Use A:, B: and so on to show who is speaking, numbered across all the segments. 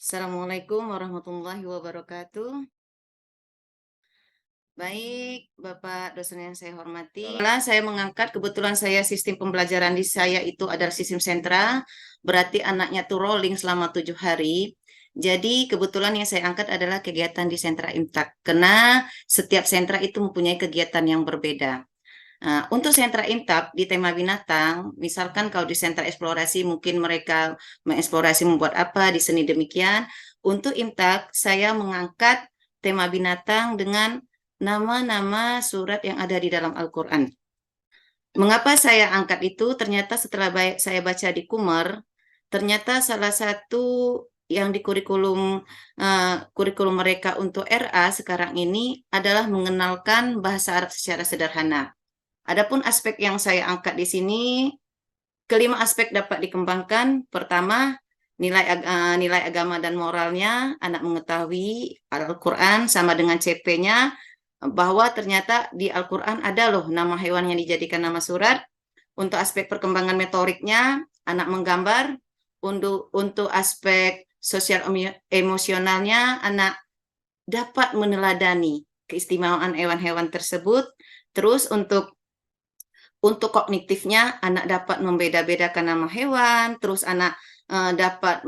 A: Assalamualaikum warahmatullahi wabarakatuh. Baik, Bapak dosen yang saya hormati. Saya mengangkat, kebetulan saya sistem pembelajaran di saya itu adalah sistem sentra, berarti anaknya tuh rolling selama 7 hari. Jadi kebetulan yang saya angkat adalah kegiatan di sentra Imtak, karena setiap sentra itu mempunyai kegiatan yang berbeda. Nah, untuk sentra Imtak di tema binatang, misalkan kalau di sentra eksplorasi mungkin mereka mengeksplorasi membuat apa di seni demikian. Untuk Imtak, saya mengangkat tema binatang dengan nama-nama surat yang ada di dalam Al-Quran. Mengapa saya angkat itu? Ternyata setelah saya baca di Kumer, ternyata salah satu yang di kurikulum mereka untuk RA sekarang ini adalah mengenalkan bahasa Arab secara sederhana. Adapun aspek yang saya angkat di sini, kelima aspek dapat dikembangkan. Pertama, nilai agama dan moralnya, anak mengetahui Al-Quran sama dengan CP-nya, bahwa ternyata di Al-Quran ada loh nama hewan yang dijadikan nama surat. Untuk aspek perkembangan motoriknya, anak menggambar. Untuk aspek sosial emosionalnya, anak dapat meneladani keistimewaan hewan-hewan tersebut. Terus untuk kognitifnya, anak dapat membeda-bedakan nama hewan, terus anak dapat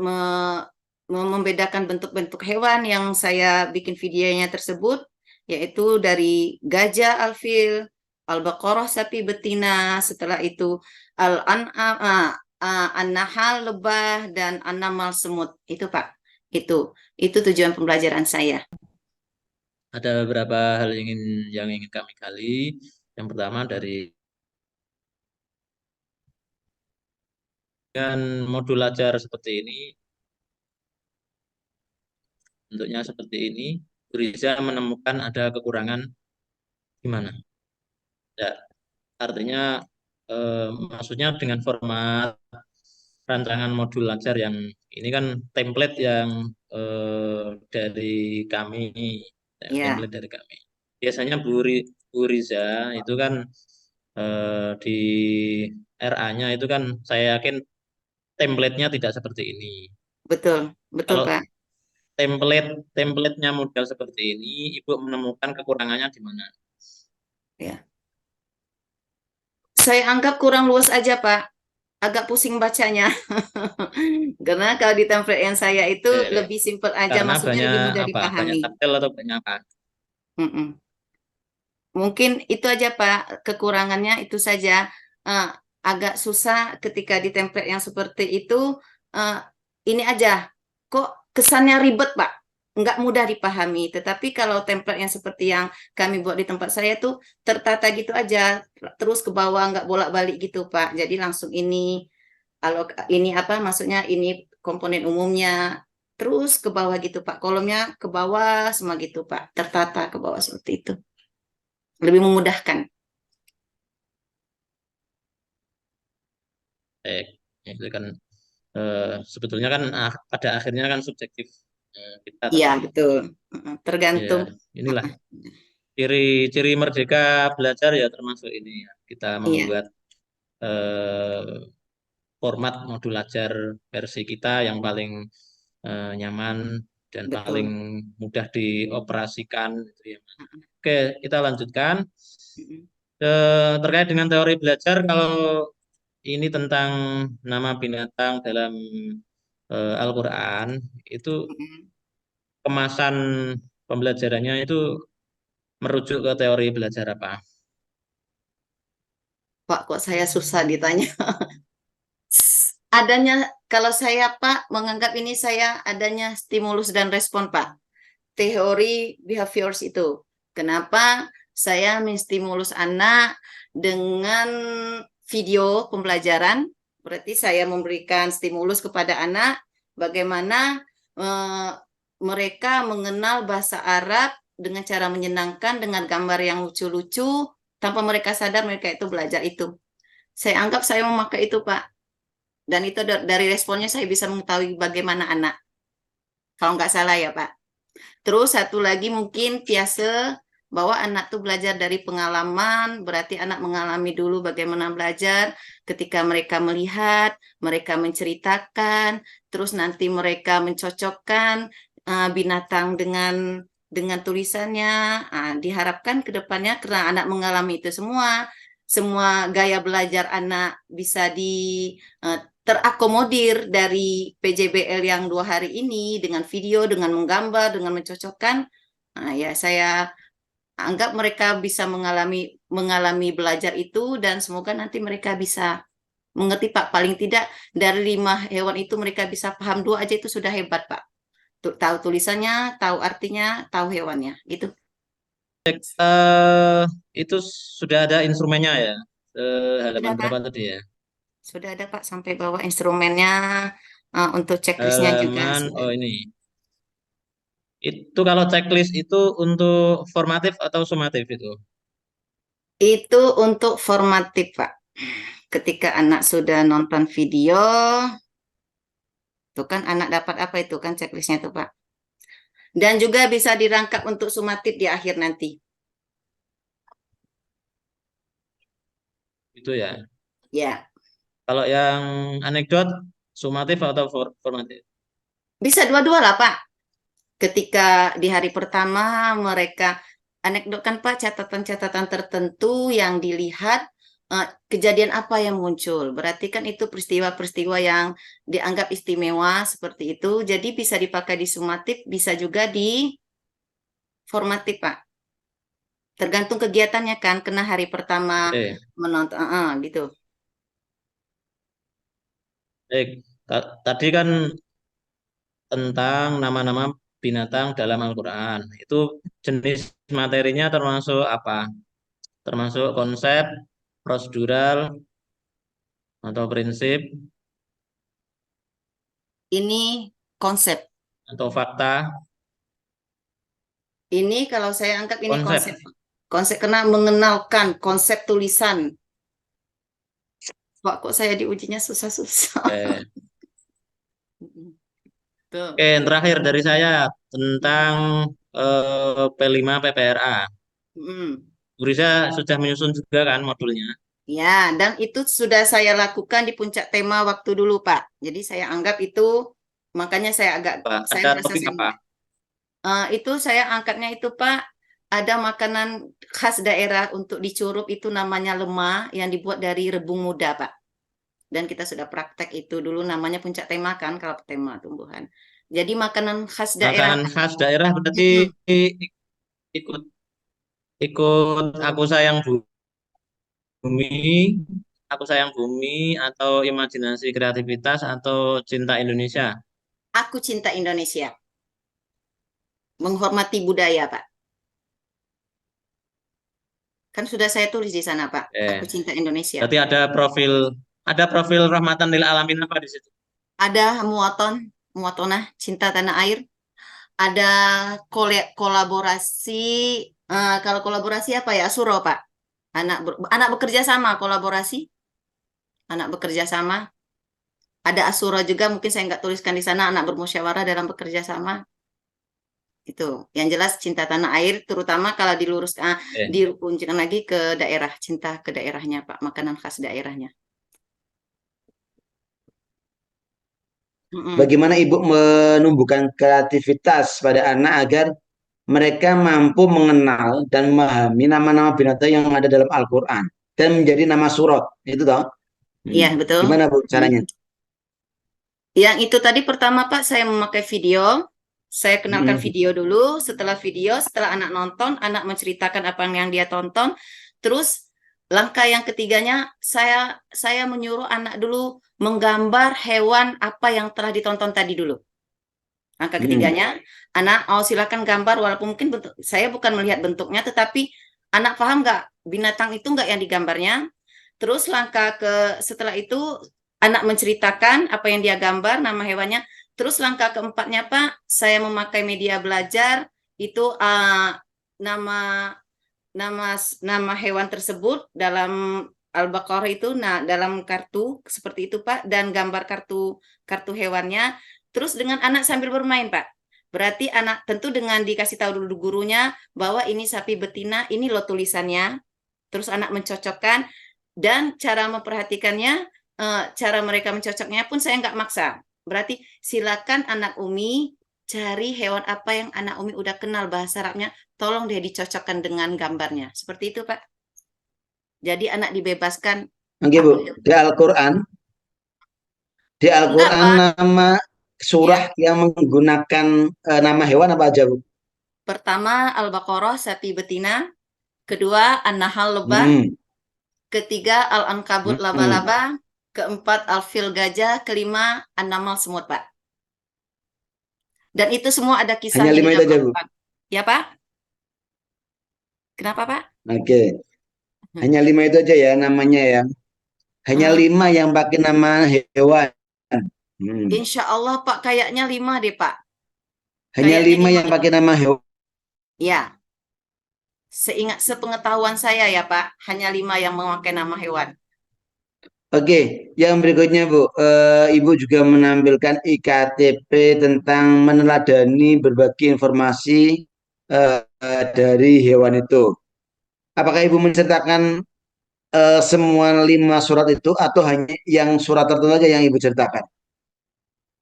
A: membedakan bentuk-bentuk hewan yang saya bikin videonya tersebut, yaitu dari gajah alfil, al-baqarah sapi betina, setelah itu al-an'am, an-nahal lebah, dan an-namal semut. Itu Pak, itu tujuan pembelajaran saya.
B: Ada beberapa hal yang ingin kami gali. Yang pertama dari dengan modul ajar seperti ini, bentuknya seperti ini, Riza menemukan ada kekurangan gimana? Ya, artinya maksudnya dengan format rancangan modul ajar yang ini kan template yang dari kami,
A: Ya,
B: template dari kami. Biasanya Bu Riza itu kan di RA-nya itu kan saya yakin template-nya tidak seperti ini.
A: betul, betul
B: Kalau
A: Pak.
B: template-nya model seperti ini, Ibu menemukan kekurangannya di mana?
A: Ya. Saya anggap kurang luas aja, Pak. Agak pusing bacanya. Karena kalau di template yang saya itu
B: Eh,
A: lebih simpel aja,
B: karena
A: maksudnya
B: banyak
A: lebih mudah
B: apa? Banyak
A: dipahami.
B: tabel atau banyak apa?
A: Mm-mm. Mungkin itu aja, Pak. Kekurangannya itu saja. Eh, Agak susah ketika di template yang seperti itu. eh, ini aja, kok kesannya ribet, Pak. Nggak mudah dipahami. Tetapi kalau template yang seperti yang kami buat di tempat saya tuh tertata gitu aja. Terus ke bawah, nggak bolak-balik gitu, Pak. Jadi langsung kalau ini apa maksudnya ini komponen umumnya terus ke bawah gitu Pak. Kolomnya ke bawah semua gitu Pak. Tertata ke bawah seperti itu. Lebih memudahkan.
B: Eh, itu kan sebetulnya kan pada akhirnya kan subjektif kita
A: Iya,
B: tapi
A: betul.
B: ya
A: Tergantung.
B: inilah ciri-ciri merdeka belajar ya termasuk ini ya kita
A: Iya,
B: membuat eh, format modul ajar versi kita yang paling nyaman dan paling
A: betul.
B: mudah dioperasikan gitu ya. Oke, kita lanjutkan. Terkait dengan teori belajar, kalau ini tentang nama binatang dalam Al-Quran, itu kemasan pembelajarannya itu merujuk ke teori belajar apa?
A: Pak, kok saya susah ditanya. Adanya kalau saya Pak menganggap ini saya adanya stimulus dan respon Pak. Teori behaviors itu. Kenapa saya menstimulus anak dengan video pembelajaran? Berarti saya memberikan stimulus kepada anak bagaimana eh, mereka mengenal bahasa Arab dengan cara menyenangkan, dengan gambar yang lucu-lucu, tanpa mereka sadar mereka itu belajar itu. Saya anggap saya memakai itu, Pak. Dan itu dari responnya saya bisa mengetahui bagaimana anak. Kalau nggak salah ya, Pak. Terus satu lagi mungkin Piase. bahwa anak tuh belajar dari pengalaman, berarti anak mengalami dulu bagaimana belajar, ketika mereka melihat, mereka menceritakan, terus nanti mereka mencocokkan binatang dengan tulisannya. Diharapkan ke depannya karena anak mengalami itu semua gaya belajar anak bisa terakomodir dari PJBL yang 2 hari ini dengan video, dengan menggambar, dengan mencocokkan. Ya saya anggap mereka bisa mengalami belajar itu dan semoga nanti mereka bisa mengerti Pak. Paling tidak dari 5 hewan itu mereka bisa paham 2 aja itu sudah hebat Pak. Tahu tulisannya, tahu artinya, tahu hewannya. Gitu.
B: Eh, itu sudah ada instrumennya ya, halaman
A: Sudah
B: berapa
A: Pak?
B: tadi ya?
A: Sudah ada Pak sampai bawa instrumennya, untuk checklistnya juga
B: Halaman,
A: sudah.
B: oh ini. Itu kalau checklist itu untuk formatif atau sumatif itu?
A: Itu untuk formatif Pak. Ketika anak sudah nonton video, tuh kan anak dapat apa itu kan checklistnya tuh Pak. Dan juga bisa dirangkap untuk sumatif di akhir nanti.
B: Itu ya.
A: Ya,
B: Kalau yang anekdot, sumatif atau formatif?
A: bisa dua-dua lah Pak. Ketika di hari pertama mereka anekdot kan Pak, catatan-catatan tertentu yang dilihat, kejadian apa yang muncul. Berarti kan itu peristiwa-peristiwa yang dianggap istimewa seperti itu. Jadi bisa dipakai di sumatif, bisa juga di formatif Pak. Tergantung kegiatannya kan, kena hari pertama
B: Oke,
A: menonton, gitu.
B: baik. Tadi kan tentang nama-nama binatang dalam Al-Quran. Itu jenis materinya termasuk apa? Termasuk konsep, prosedural, atau prinsip,
A: Ini konsep.
B: atau fakta.
A: Ini kalau saya anggap ini konsep.
B: Konsep.
A: Konsep karena mengenalkan konsep tulisan. Pak, kok saya diujinya susah-susah.
B: Eh,
A: Tuh.
B: Oke, yang terakhir dari saya tentang P5 PPRA.
A: Mm.
B: Bu Riza sudah menyusun juga kan modulnya?
A: Ya, dan itu sudah saya lakukan di puncak tema waktu dulu, Pak. Jadi saya anggap itu, makanya
B: Pak,
A: saya
B: ada
A: merasa
B: topik apa?
A: itu saya angkatnya itu, Pak, ada makanan khas daerah untuk di Curup itu namanya lemah yang dibuat dari rebung muda, Pak. Dan kita sudah praktek itu dulu namanya puncak tema kan kalau tema tumbuhan. Jadi makanan khas daerah.
B: Makanan khas daerah berarti
A: Mm-mm.
B: ikut ikut aku sayang bumi, aku sayang bumi atau imajinasi kreativitas atau cinta Indonesia.
A: Aku cinta Indonesia, menghormati budaya, Pak. Kan sudah saya tulis di sana, Pak. Aku
B: Eh,
A: cinta Indonesia.
B: berarti ada profil rahmatan lil alamin apa di situ?
A: Ada muatonah, cinta tanah air. Ada kolaborasi, kalau kolaborasi apa ya? Suro, Pak. Anak bekerja sama, kolaborasi. Anak bekerja sama. Ada Asura juga, mungkin saya nggak tuliskan di sana, anak bermusyawarah dalam bekerja sama. Itu yang jelas cinta tanah air, terutama kalau
B: Eh,
A: dirukunjukkan lagi ke daerah, cinta ke daerahnya Pak, makanan khas daerahnya. Mm-mm.
C: Bagaimana Ibu menumbuhkan kreativitas pada anak agar mereka mampu mengenal dan memahami nama-nama binatang yang ada dalam Al-Quran dan menjadi nama surat itu toh.
A: Iya betul.
C: Gimana Bu
A: Mm.
C: caranya?
A: Yang itu tadi pertama Pak, saya memakai video. Saya kenalkan
C: Mm-mm.
A: video dulu. Setelah anak nonton, anak menceritakan apa yang dia tonton. Terus langkah yang ketiganya, saya menyuruh anak dulu menggambar hewan apa yang telah ditonton tadi dulu. Langkah
C: Mm-mm.
A: ketiganya, anak, silakan gambar, walaupun mungkin saya bukan melihat bentuknya, tetapi anak paham nggak binatang itu nggak yang digambarnya. Terus setelah itu anak menceritakan apa yang dia gambar, nama hewannya. Terus langkah keempatnya Pak, saya memakai media belajar itu, nama nama nama hewan tersebut dalam Al-Baqarah itu, nah dalam kartu seperti itu Pak, dan gambar kartu kartu hewannya. Terus dengan anak sambil bermain Pak. Berarti anak tentu dengan dikasih tahu dulu gurunya bahwa ini sapi betina, ini loh tulisannya. Terus anak mencocokkan dan cara memperhatikannya, cara mereka mencocoknya pun saya nggak maksa. Berarti silakan anak Umi cari hewan apa yang anak Umi udah kenal bahasa Arabnya, tolong dia dicocokkan dengan gambarnya. Seperti itu, Pak. Jadi anak dibebaskan.
C: Oke, Bu. Di
A: Enggak,
C: Al-Quran
A: Pak.
C: nama
A: Ya.
C: surah yang menggunakan nama hewan apa aja, Bu?
A: Pertama, Al-Baqarah, sapi betina. Kedua, An-Nahl, lebah.
C: Hmm,
A: Ketiga, Al-Ankabut,
C: hmm.
A: laba-laba. Keempat, Al-Fil, gajah. Kelima, An-Naml, semut, Pak. Dan itu semua ada
C: Hanya
A: kisahnya di
C: 5 itu
A: dalam
C: aja, Bu.
A: Al-Quran. Ya, Pak? Kenapa, Pak?
C: Oke. Hanya 5 itu aja ya namanya ya. Hanya
A: Hmm,
C: 5 yang pakai nama hewan. Hmm.
A: Insya Allah, Pak, kayaknya 5 deh, Pak.
C: Hanya
A: Kayaknya
C: 5
A: 5
C: yang
A: itu.
C: pakai nama hewan.
A: Ya, sepengetahuan saya ya, Pak. Hanya 5 yang memakai nama hewan.
C: Oke, yang berikutnya Bu, Ibu juga menampilkan IKTP tentang meneladani berbagai informasi dari hewan itu. Apakah Ibu menceritakan semua 5 surat itu atau hanya yang surat tertentu saja yang Ibu ceritakan?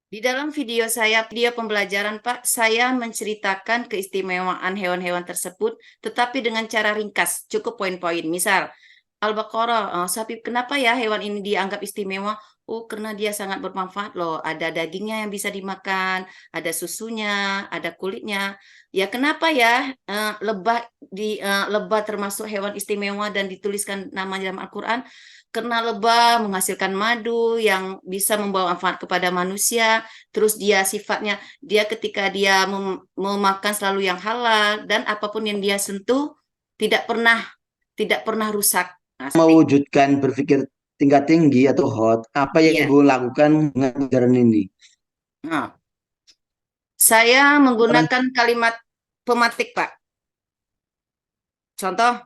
A: Di dalam video saya, video pembelajaran, Pak, saya menceritakan keistimewaan hewan-hewan tersebut, tetapi dengan cara ringkas, cukup poin-poin. Misal, Al-Baqarah, sapi, kenapa ya hewan ini dianggap istimewa? Oh, karena dia sangat bermanfaat loh. Ada dagingnya yang bisa dimakan, ada susunya, ada kulitnya. Ya, kenapa ya lebah termasuk hewan istimewa dan dituliskan nama dalam Al-Quran? Karena lebah menghasilkan madu yang bisa membawa manfaat kepada manusia. Terus dia sifatnya, dia ketika dia memakan selalu yang halal dan apapun yang dia sentuh tidak pernah rusak. Nah,
C: Mewujudkan berpikir tingkat tinggi atau hot, apa yang
A: iya.
C: Ibu lakukan dengan ajaran ini?
A: Nah, saya menggunakan kalimat pematik, Pak. Contoh,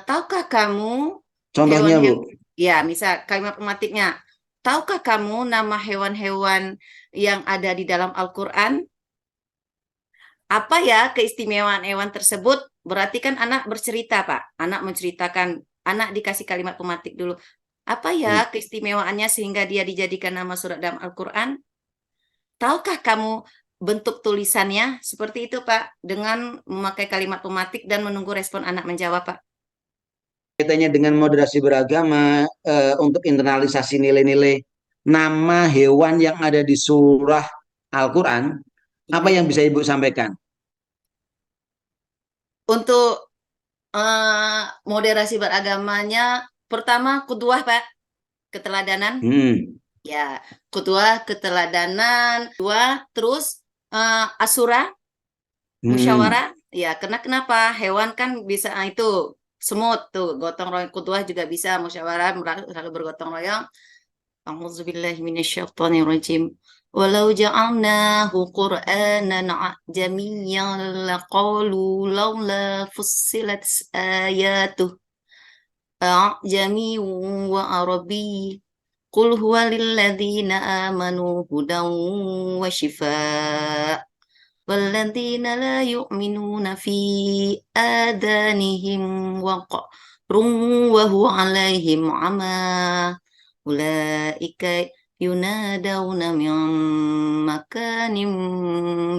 A: tahukah kamu
C: Contohnya Bu,
A: hewan-hewan, ya, misal kalimat pematiknya, tahukah kamu nama hewan-hewan yang ada di dalam Al-Quran? Apa ya keistimewaan hewan tersebut? Berarti kan anak bercerita, Pak. Anak menceritakan, anak dikasih kalimat pematik dulu. Apa ya keistimewaannya sehingga dia dijadikan nama surat dalam Al-Quran? Tahukah kamu bentuk tulisannya? Seperti itu, Pak. Dengan memakai kalimat pematik dan menunggu respon anak menjawab, Pak.
C: kaitannya dengan moderasi beragama untuk internalisasi nilai-nilai nama hewan yang ada di surah Al-Quran, apa
A: Iya.
C: yang bisa Ibu sampaikan?
A: Untuk moderasi beragamanya, pertama, kuduah, Pak. Keteladanan.
C: Hmm.
A: Ya, kedua keteladanan, dua terus asura,
C: Hmm.
A: musyawarah. Ya, karena kenapa? Hewan kan bisa itu semut tuh, gotong royong, kedua juga bisa musyawarah, selalu bergotong royong. A'udzubillahi minasyaitonirrajim. Walau ja'alnahu Qur'anan ajamiyyan laqalu laula fussilat ayatuh a'jami wa arabi. Qul huwa lilladzina amanu hudan wa shifaa walladzina la yu'minuna fi adanihim waqrun wa huwa alaihim ama ulaika yunadawna min makanin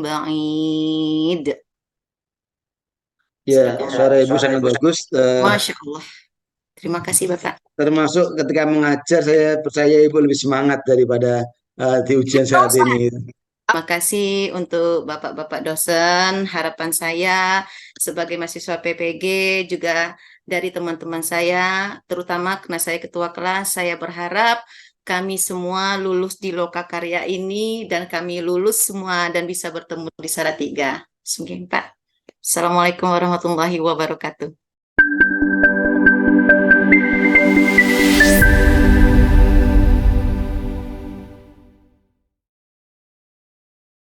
A: ba'id.
C: Ya,
A: Sadaqallah.
C: suara Ibu sangat bagus.
A: Masya Allah. Terima kasih, Bapak.
C: Termasuk ketika mengajar, saya percaya Ibu lebih semangat daripada di ujian saat ini.
A: Terima kasih untuk Bapak-Bapak dosen. Harapan saya sebagai mahasiswa PPG juga dari teman-teman saya, terutama karena saya ketua kelas, saya berharap kami semua lulus di Lokakarya ini dan kami lulus semua dan bisa bertemu di Salatiga. Semoga Pak. Assalamualaikum warahmatullahi wabarakatuh.